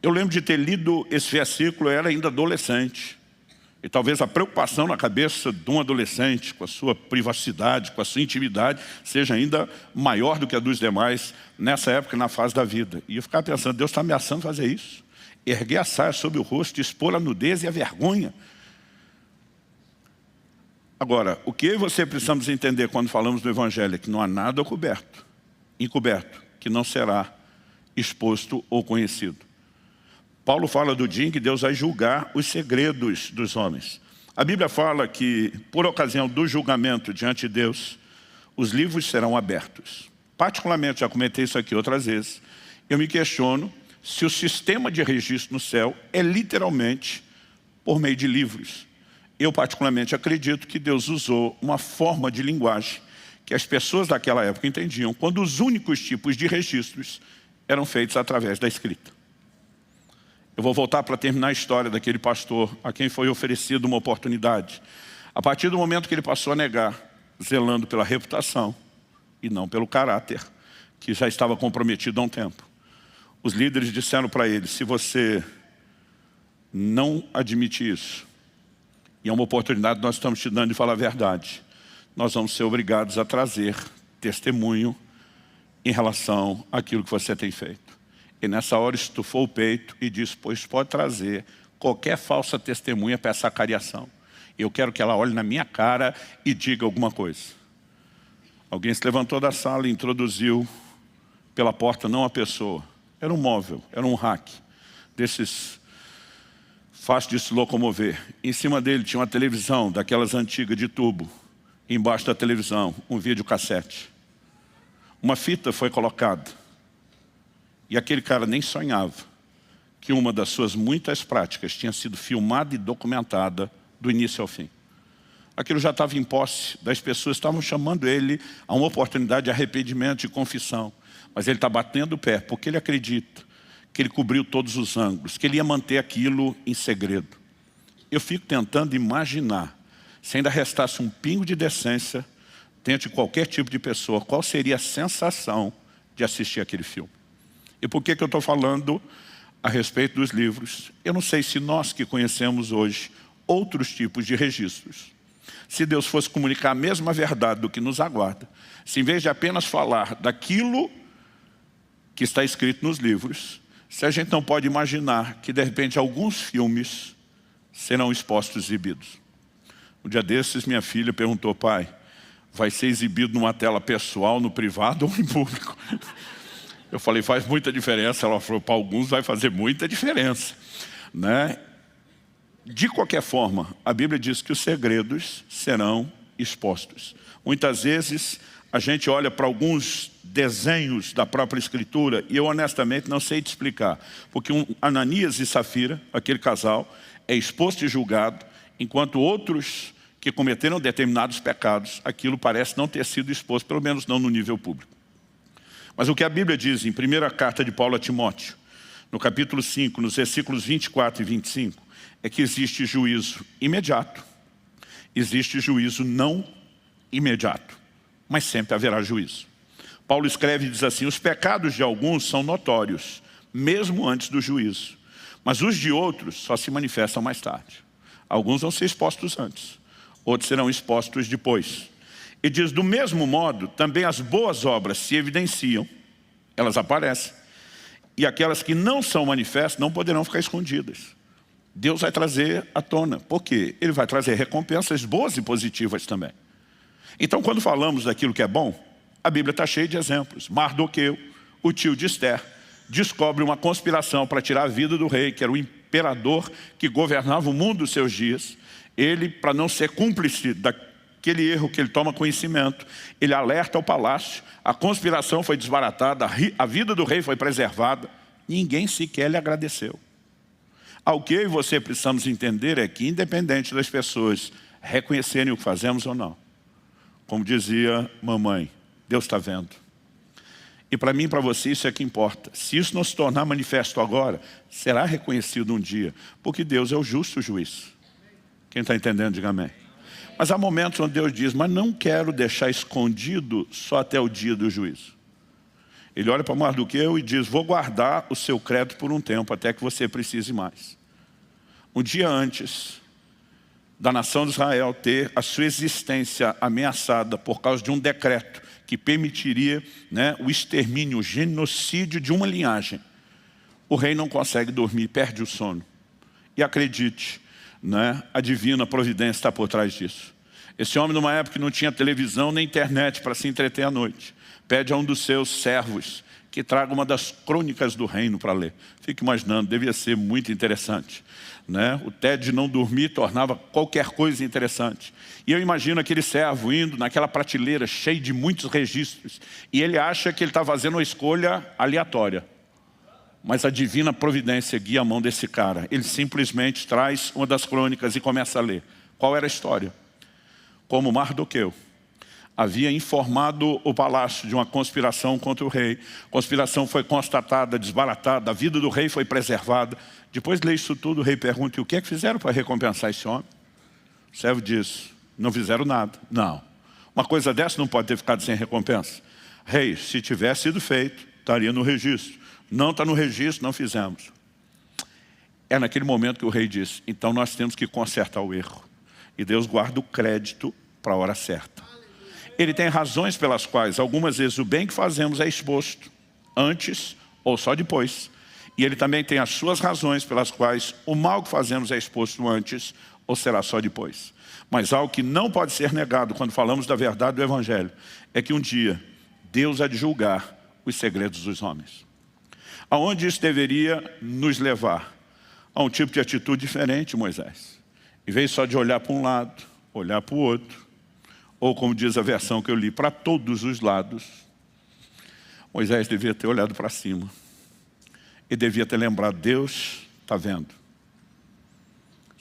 Eu lembro de ter lido esse versículo, eu era ainda adolescente. E talvez a preocupação na cabeça de um adolescente, com a sua privacidade, com a sua intimidade, seja ainda maior do que a dos demais, nessa época, na fase da vida. E eu ficava pensando, Deus está ameaçando fazer isso. Erguer a saia sobre o rosto, expor a nudez e a vergonha. Agora, o que eu e você precisamos entender quando falamos do Evangelho é que não há nada encoberto, que não será exposto ou conhecido. Paulo fala do dia em que Deus vai julgar os segredos dos homens. A Bíblia fala que, por ocasião do julgamento diante de Deus, os livros serão abertos. Particularmente, já comentei isso aqui outras vezes, eu me questiono se o sistema de registro no céu é literalmente por meio de livros. Eu particularmente acredito que Deus usou uma forma de linguagem que as pessoas daquela época entendiam, quando os únicos tipos de registros eram feitos através da escrita. Eu vou voltar para terminar a história daquele pastor a quem foi oferecida uma oportunidade. A partir do momento que ele passou a negar, zelando pela reputação e não pelo caráter, que já estava comprometido há um tempo. Os líderes disseram para ele, se você não admite isso, e é uma oportunidade que nós estamos te dando de falar a verdade, nós vamos ser obrigados a trazer testemunho em relação àquilo que você tem feito. E nessa hora estufou o peito e disse, pois pode trazer qualquer falsa testemunha para essa cariação. Eu quero que ela olhe na minha cara e diga alguma coisa. Alguém se levantou da sala e introduziu pela porta não a pessoa. Era um móvel, era um rack, desses fácil de se locomover. Em cima dele tinha uma televisão, daquelas antigas de tubo. Embaixo da televisão, um videocassete. Uma fita foi colocada. E aquele cara nem sonhava que uma das suas muitas práticas tinha sido filmada e documentada do início ao fim. Aquilo já estava em posse das pessoas, estavam chamando ele a uma oportunidade de arrependimento e confissão. Mas ele está batendo o pé, porque ele acredita que ele cobriu todos os ângulos, que ele ia manter aquilo em segredo. Eu fico tentando imaginar, se ainda restasse um pingo de decência dentro de qualquer tipo de pessoa, qual seria a sensação de assistir aquele filme. E por que eu estou falando a respeito dos livros? Eu não sei se nós que conhecemos hoje outros tipos de registros, se Deus fosse comunicar a mesma verdade do que nos aguarda, se em vez de apenas falar daquilo que está escrito nos livros, se a gente não pode imaginar que de repente alguns filmes serão expostos e exibidos. Um dia desses minha filha perguntou: pai, vai ser exibido numa tela pessoal, no privado ou em público? Eu falei: faz muita diferença. Ela falou: para alguns vai fazer muita diferença, né? De qualquer forma, a Bíblia diz que os segredos serão expostos. Muitas vezes a gente olha para alguns desenhos da própria Escritura e eu honestamente não sei te explicar. Porque Ananias e Safira, aquele casal, é exposto e julgado, enquanto outros que cometeram determinados pecados, aquilo parece não ter sido exposto, pelo menos não no nível público. Mas o que a Bíblia diz em primeira carta de Paulo a Timóteo, no capítulo 5, nos versículos 24 e 25, é que existe juízo imediato, existe juízo não imediato, mas sempre haverá juízo. Paulo escreve e diz assim: os pecados de alguns são notórios, mesmo antes do juízo, mas os de outros só se manifestam mais tarde. Alguns vão ser expostos antes, outros serão expostos depois. E diz: do mesmo modo, também as boas obras se evidenciam, elas aparecem, e aquelas que não são manifestas não poderão ficar escondidas. Deus vai trazer à tona. Por quê? Ele vai trazer recompensas boas e positivas também. Então, quando falamos daquilo que é bom, a Bíblia está cheia de exemplos. Mardoqueu, o tio de Esther, descobre uma conspiração para tirar a vida do rei, que era o imperador que governava o mundo dos seus dias. Ele, para não ser cúmplice daquele erro que ele toma conhecimento, ele alerta ao palácio, a conspiração foi desbaratada, a vida do rei foi preservada, ninguém sequer lhe agradeceu. O que eu e você precisamos entender é que, independente das pessoas reconhecerem o que fazemos ou não, como dizia mamãe, Deus está vendo. E para mim e para você isso é que importa. Se isso não se tornar manifesto agora, será reconhecido um dia, porque Deus é o justo juiz. Quem está entendendo, diga amém. Mas há momentos onde Deus diz: mas não quero deixar escondido só até o dia do juízo. Ele olha para Mardoqueu e diz: vou guardar o seu crédito por um tempo, até que você precise mais. Um dia antes da nação de Israel ter a sua existência ameaçada por causa de um decreto que permitiria, o extermínio, o genocídio de uma linhagem, o rei não consegue dormir, perde o sono. E acredite, a divina providência está por trás disso. Esse homem, numa época que não tinha televisão nem internet para se entreter à noite, pede a um dos seus servos que traga uma das crônicas do reino para ler. Fique imaginando, devia ser muito interessante. O tédio de não dormir tornava qualquer coisa interessante. E eu imagino aquele servo indo naquela prateleira cheia de muitos registros, e ele acha que ele está fazendo uma escolha aleatória. Mas a divina providência guia a mão desse cara. Ele simplesmente traz uma das crônicas e começa a ler. Qual era a história? Como Mardoqueu havia informado o palácio de uma conspiração contra o rei. A conspiração foi constatada, desbaratada, a vida do rei foi preservada. Depois de ler isso tudo, o rei pergunta: e o que é que fizeram para recompensar esse homem? O servo diz: não fizeram nada. Não. Uma coisa dessa não pode ter ficado sem recompensa. Rei, se tivesse sido feito, estaria no registro. Não está no registro, não fizemos. É naquele momento que o rei diz: então nós temos que consertar o erro. E Deus guarda o crédito para a hora certa. Ele tem razões pelas quais algumas vezes o bem que fazemos é exposto antes ou só depois. E ele também tem as suas razões pelas quais o mal que fazemos é exposto antes ou será só depois. Mas algo que não pode ser negado quando falamos da verdade do Evangelho é que um dia Deus há de julgar os segredos dos homens. Aonde isso deveria nos levar? A um tipo de atitude diferente, Moisés. Em vez só de olhar para um lado, olhar para o outro, ou como diz a versão que eu li, para todos os lados, Moisés devia ter olhado para cima. E devia ter lembrado: Deus está vendo.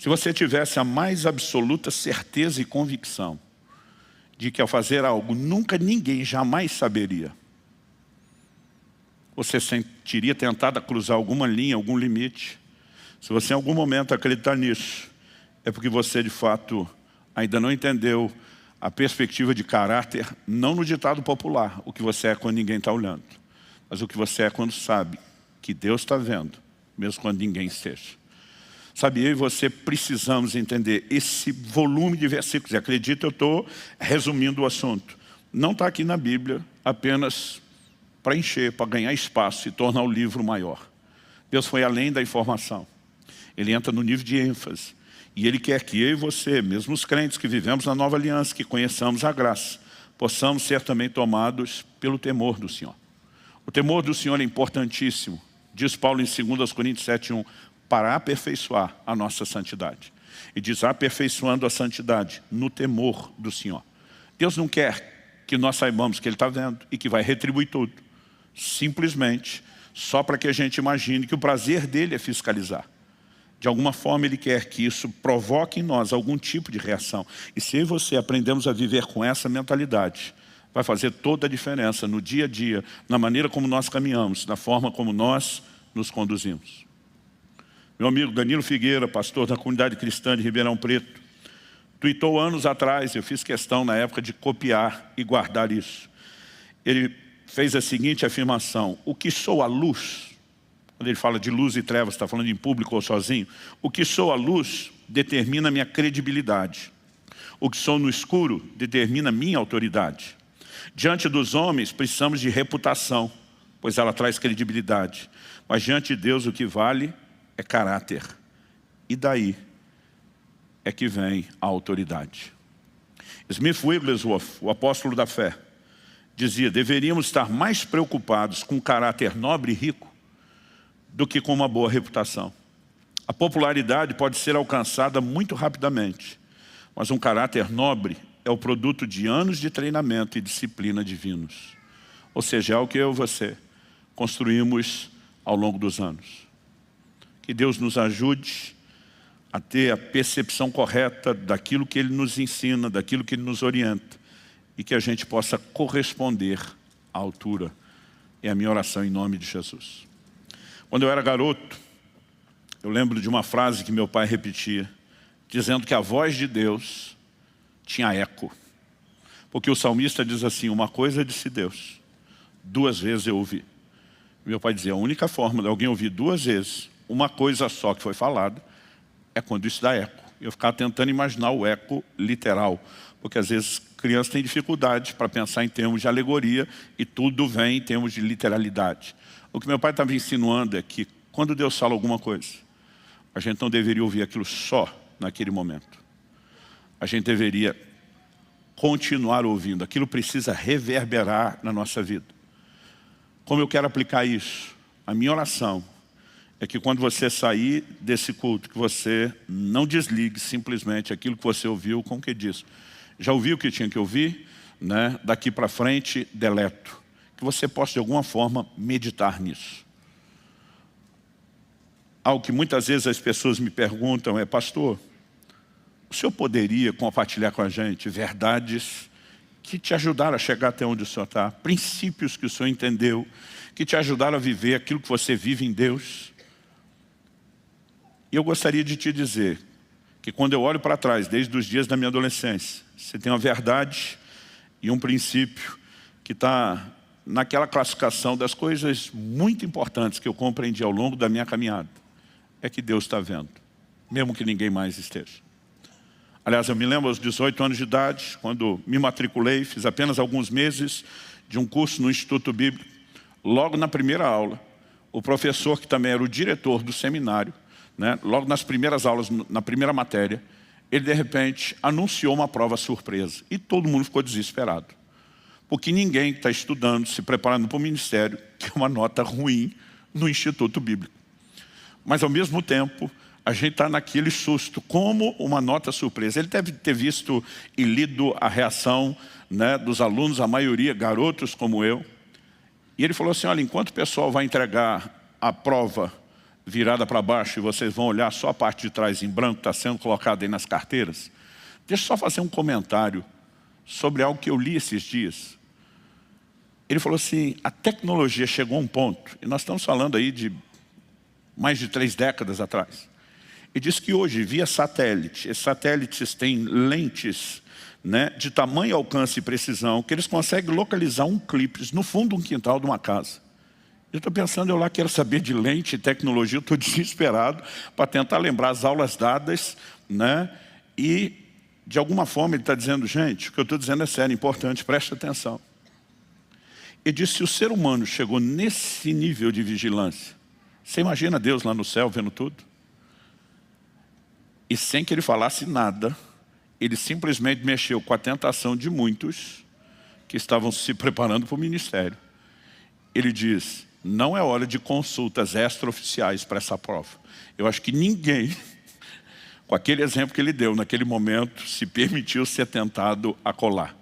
Se você tivesse a mais absoluta certeza e convicção de que ao fazer algo nunca ninguém jamais saberia, você sentiria tentado a cruzar alguma linha, algum limite. Se você em algum momento acreditar nisso, é porque você de fato ainda não entendeu a perspectiva de caráter, não no ditado popular, o que você é quando ninguém está olhando, mas o que você é quando sabe que Deus está vendo, mesmo quando ninguém esteja. Sabe, eu e você precisamos entender esse volume de versículos. E acredita, eu estou resumindo o assunto. Não está aqui na Bíblia apenas para encher, para ganhar espaço e tornar o livro maior. Deus foi além da informação. Ele entra no nível de ênfase. E Ele quer que eu e você, mesmo os crentes que vivemos na nova aliança, que conheçamos a graça, possamos ser também tomados pelo temor do Senhor. O temor do Senhor é importantíssimo. Diz Paulo em 2 Coríntios 7:1, para aperfeiçoar a nossa santidade. E diz, aperfeiçoando a santidade no temor do Senhor. Deus não quer que nós saibamos que Ele está vendo e que vai retribuir tudo. Simplesmente, só para que a gente imagine que o prazer dEle é fiscalizar. De alguma forma Ele quer que isso provoque em nós algum tipo de reação. E se eu e você aprendemos a viver com essa mentalidade, vai fazer toda a diferença no dia a dia, na maneira como nós caminhamos, na forma como nós nos conduzimos. Meu amigo Danilo Figueira, pastor da comunidade cristã de Ribeirão Preto, tuitou anos atrás, eu fiz questão na época de copiar e guardar isso. Ele fez a seguinte afirmação, o que sou a luz, quando ele fala de luz e trevas, está falando em público ou sozinho, o que sou a luz determina minha credibilidade. O que sou no escuro determina minha autoridade. Diante dos homens precisamos de reputação, pois ela traz credibilidade. Mas diante de Deus o que vale é caráter. E daí é que vem a autoridade. Smith Wigglesworth, o apóstolo da fé, dizia, deveríamos estar mais preocupados com um caráter nobre e rico do que com uma boa reputação. A popularidade pode ser alcançada muito rapidamente, mas um caráter nobre é o produto de anos de treinamento e disciplina divinos. Ou seja, é o que eu e você construímos ao longo dos anos. Que Deus nos ajude a ter a percepção correta daquilo que Ele nos ensina, daquilo que Ele nos orienta, e que a gente possa corresponder à altura. É a minha oração em nome de Jesus. Quando eu era garoto, eu lembro de uma frase que meu pai repetia, dizendo que a voz de Deus tinha eco. Porque o salmista diz assim, uma coisa disse Deus, 2 vezes eu ouvi. Meu pai dizia, a única forma de alguém ouvir 2 vezes, uma coisa só que foi falada, é quando isso dá eco. Eu ficava tentando imaginar o eco literal, porque às vezes crianças têm dificuldade para pensar em termos de alegoria e tudo vem em termos de literalidade. O que meu pai estava insinuando é que quando Deus fala alguma coisa, a gente não deveria ouvir aquilo só naquele momento. A gente deveria continuar ouvindo. Aquilo precisa reverberar na nossa vida. Como eu quero aplicar isso? A minha oração é que quando você sair desse culto, que você não desligue simplesmente aquilo que você ouviu com o que disse. Já ouviu o que tinha que ouvir? Né? Daqui para frente, deleto. Que você possa de alguma forma meditar nisso. Algo que muitas vezes as pessoas me perguntam é, pastor, o senhor poderia compartilhar com a gente verdades que te ajudaram a chegar até onde o senhor está? Princípios que o senhor entendeu, que te ajudaram a viver aquilo que você vive em Deus? E eu gostaria de te dizer que quando eu olho para trás, desde os dias da minha adolescência, você tem uma verdade e um princípio que está naquela classificação das coisas muito importantes que eu compreendi ao longo da minha caminhada. É que Deus está vendo, mesmo que ninguém mais esteja. Aliás, eu me lembro aos 18 anos de idade, quando me matriculei, fiz apenas alguns meses de um curso no Instituto Bíblico. Logo na primeira aula, o professor, que também era o diretor do seminário, né, logo nas primeiras aulas, na primeira matéria, ele de repente anunciou uma prova surpresa. E todo mundo ficou desesperado. Porque ninguém está estudando, se preparando para o ministério, que é uma nota ruim no Instituto Bíblico. Mas ao mesmo tempo, a gente está naquele susto, como uma nota surpresa. Ele deve ter visto e lido a reação, né, dos alunos, a maioria, garotos como eu. E ele falou assim, olha, enquanto o pessoal vai entregar a prova virada para baixo e vocês vão olhar só a parte de trás em branco, está sendo colocada aí nas carteiras. Deixa eu só fazer um comentário sobre algo que eu li esses dias. Ele falou assim, a tecnologia chegou a um ponto, e nós estamos falando aí de mais de 3 décadas atrás. E diz que hoje, via satélite, esses satélites têm lentes, né, de tamanho, alcance e precisão, que eles conseguem localizar um clipe no fundo de um quintal de uma casa. Eu estou pensando, eu lá quero saber de lente e tecnologia, eu estou desesperado para tentar lembrar as aulas dadas, né? E, de alguma forma, ele está dizendo, gente, o que eu estou dizendo é sério, importante, preste atenção. Ele disse, se o ser humano chegou nesse nível de vigilância, você imagina Deus lá no céu vendo tudo? E sem que ele falasse nada, ele simplesmente mexeu com a tentação de muitos que estavam se preparando para o ministério. Ele diz, não é hora de consultas extraoficiais para essa prova. Eu acho que ninguém, com aquele exemplo que ele deu naquele momento, se permitiu ser tentado a colar.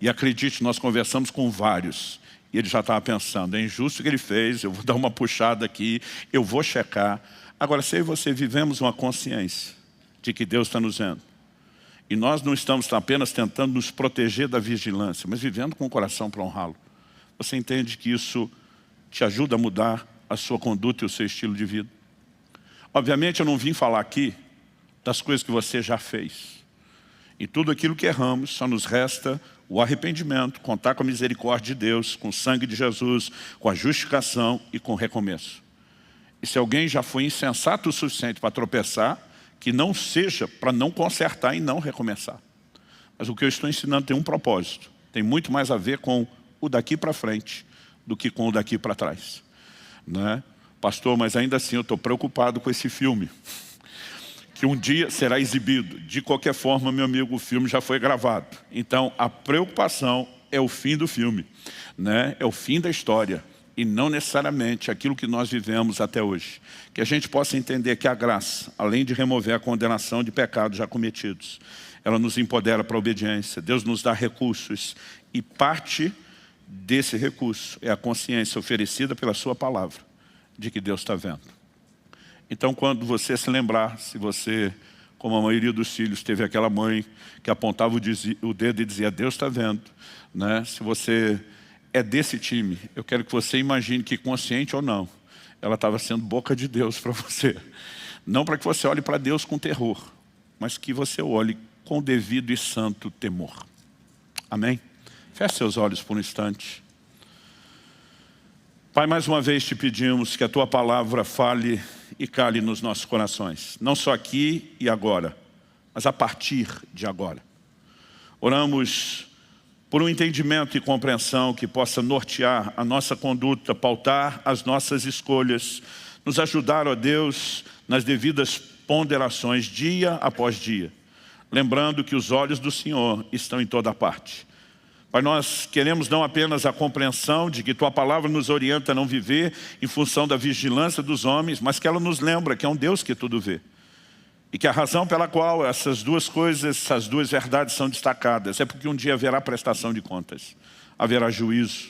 E acredite, nós conversamos com vários, e ele já estava pensando, é injusto o que ele fez, eu vou dar uma puxada aqui, eu vou checar. Agora, se eu e você vivemos uma consciência de que Deus está nos vendo, e nós não estamos apenas tentando nos proteger da vigilância, mas vivendo com o coração para honrá-lo, você entende que isso te ajuda a mudar a sua conduta e o seu estilo de vida? Obviamente eu não vim falar aqui das coisas que você já fez. E tudo aquilo que erramos, só nos resta o arrependimento, contar com a misericórdia de Deus, com o sangue de Jesus, com a justificação e com o recomeço. E se alguém já foi insensato o suficiente para tropeçar, que não seja para não consertar e não recomeçar. Mas o que eu estou ensinando tem um propósito. Tem muito mais a ver com o daqui para frente do que com o daqui para trás. Né? Pastor, mas ainda assim eu estou preocupado com esse filme, que um dia será exibido. De qualquer forma, meu amigo, o filme já foi gravado. Então, a preocupação é o fim do filme, né? É o fim da história, e não necessariamente aquilo que nós vivemos até hoje. Que a gente possa entender que a graça, além de remover a condenação de pecados já cometidos, ela nos empodera para a obediência. Deus nos dá recursos, e parte desse recurso é a consciência oferecida pela sua palavra, de que Deus está vendo. Então, quando você se lembrar, se você, como a maioria dos filhos, teve aquela mãe que apontava o dedo e dizia, Deus está vendo, né? Se você é desse time, eu quero que você imagine que, consciente ou não, ela estava sendo boca de Deus para você. Não para que você olhe para Deus com terror, mas que você olhe com devido e santo temor. Amém? Feche seus olhos por um instante. Pai, mais uma vez te pedimos que a Tua palavra fale e cale nos nossos corações. Não só aqui e agora, mas a partir de agora. Oramos por um entendimento e compreensão que possa nortear a nossa conduta, pautar as nossas escolhas, nos ajudar, ó Deus, nas devidas ponderações dia após dia. Lembrando que os olhos do Senhor estão em toda parte. Pai, nós queremos não apenas a compreensão de que Tua palavra nos orienta a não viver em função da vigilância dos homens, mas que ela nos lembra que é um Deus que tudo vê. E que a razão pela qual essas duas coisas, essas duas verdades são destacadas, é porque um dia haverá prestação de contas, haverá juízo.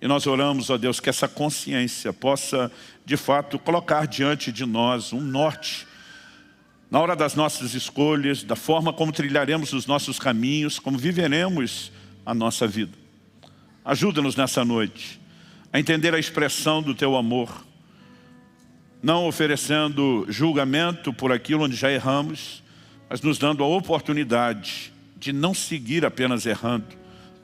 E nós oramos, ó Deus, que essa consciência possa, de fato, colocar diante de nós um norte, na hora das nossas escolhas, da forma como trilharemos os nossos caminhos, como viveremos a nossa vida. Ajuda-nos nessa noite a entender a expressão do Teu amor, não oferecendo julgamento por aquilo onde já erramos, mas nos dando a oportunidade de não seguir apenas errando,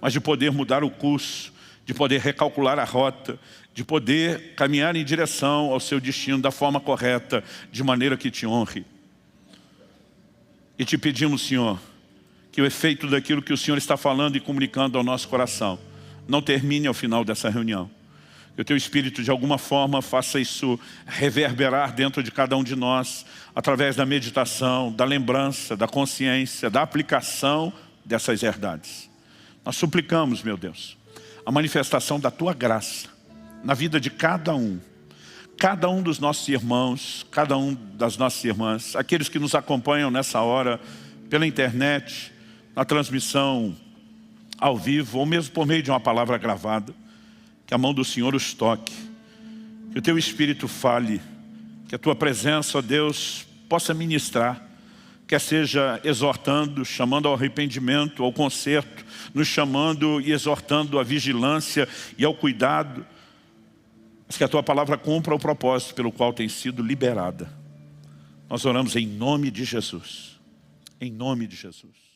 mas de poder mudar o curso, de poder recalcular a rota, de poder caminhar em direção ao seu destino da forma correta, de maneira que Te honre. E Te pedimos, Senhor, que o efeito daquilo que o Senhor está falando e comunicando ao nosso coração não termine ao final dessa reunião. Que o Teu Espírito, de alguma forma, faça isso reverberar dentro de cada um de nós, através da meditação, da lembrança, da consciência, da aplicação dessas verdades. Nós suplicamos, meu Deus, a manifestação da Tua graça na vida de cada um dos nossos irmãos, cada um das nossas irmãs, aqueles que nos acompanham nessa hora pela internet, na transmissão ao vivo, ou mesmo por meio de uma palavra gravada, que a mão do Senhor os toque, que o Teu Espírito fale, Que a Tua presença, ó Deus, possa ministrar, quer seja exortando, chamando ao arrependimento, ao conserto, nos chamando e exortando à vigilância e ao cuidado, mas que a Tua palavra cumpra o propósito pelo qual tem sido liberada. Nós oramos em nome de Jesus. Em nome de Jesus.